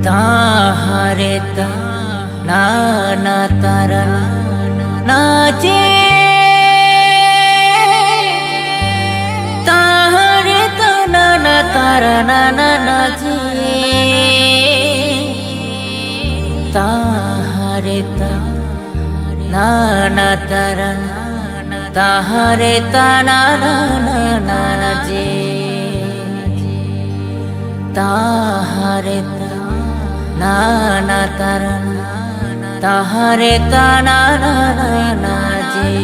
ताहारे ता ना ना तारा नाचे ताहारे ता ना ना तारा ना ना नाचे ताहारे ता ना ना तारा ताहारे ता ना ना ना नाचे ताहारे ता ना ना तारा ताहारे ता ना ना ना जे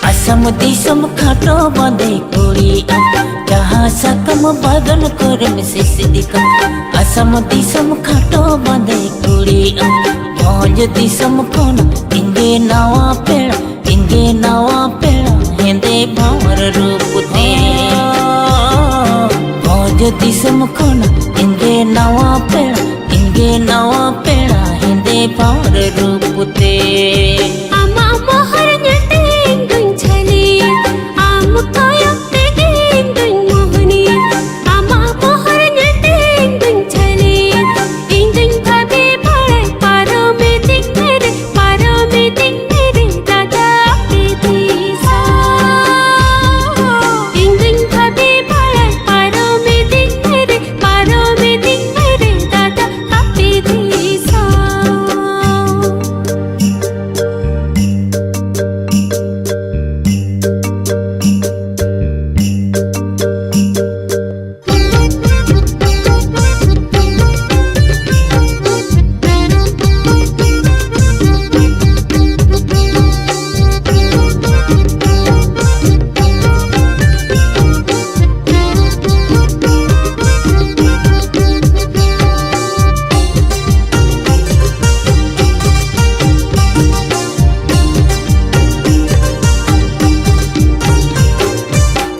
असम दिसम खाटो बंदे कुड़ी जहाँ सकम बदन कर मिसिस दिखम असम दिसम खाटो बंदे कुड़ी मौज दिसम कोन इंगे नवा पेड़ा हेंदे भावर रूप ते मौज दिसम कोन इंगे नवा पेड़ा हेंदे भावर रूप ते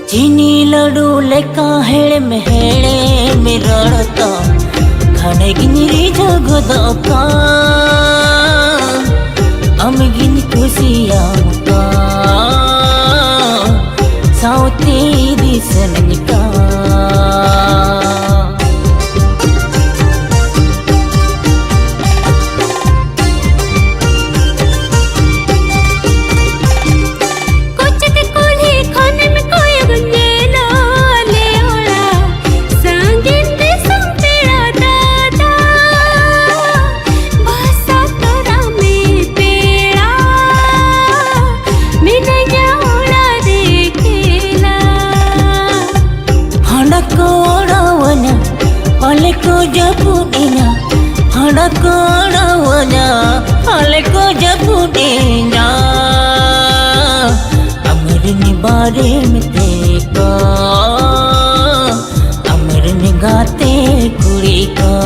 चीनी लड्डू लेका हेड़े में रड़ता खाने गिनी जगदका अमगिन खुशिया का साउती दिसन का को जपुडीना हड़ा कोड़वना हले को जपुडीना अमरनी बारे में देखा अमरनी गाते कुड़ी का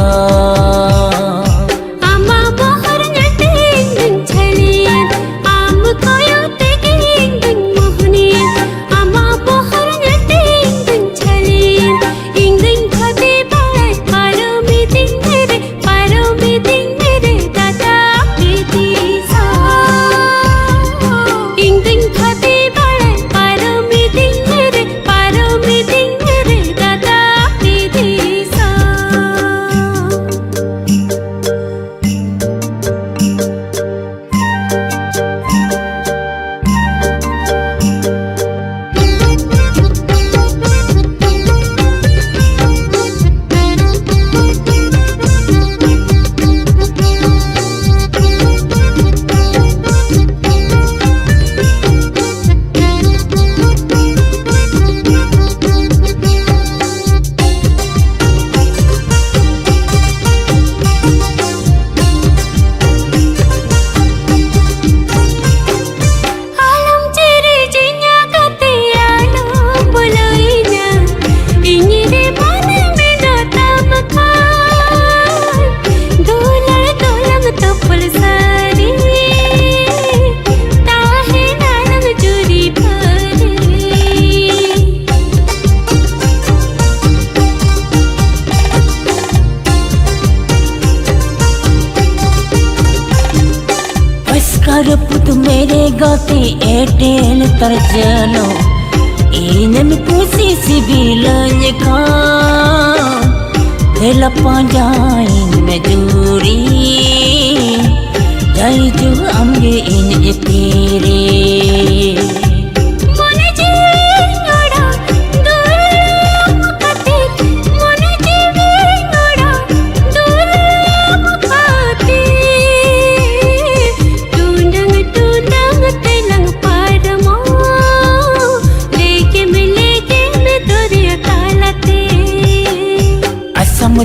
Karaput mere gati Airtel terjalo Inan kusi sibilanya kan Tela panjain mejuri Jai ju amge in pire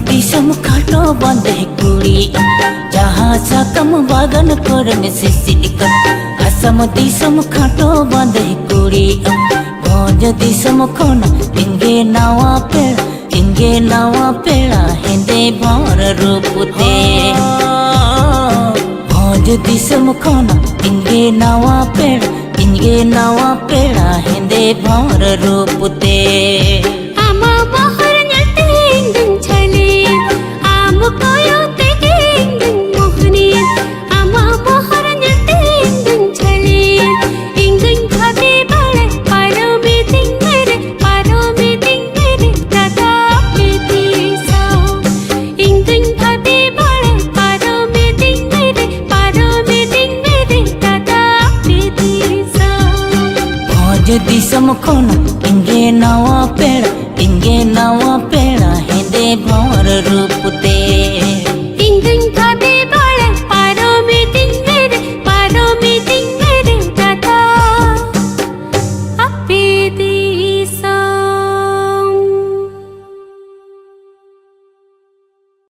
Disam khato bande kuri jaha sakam bagan koran sisikat asam disam khato bande kuri bhoj disam khona inge nawa pela hinde bhar rupte bhoj disam khona inge nawa pela hinde bhar rupte Disam khona inge nawa pela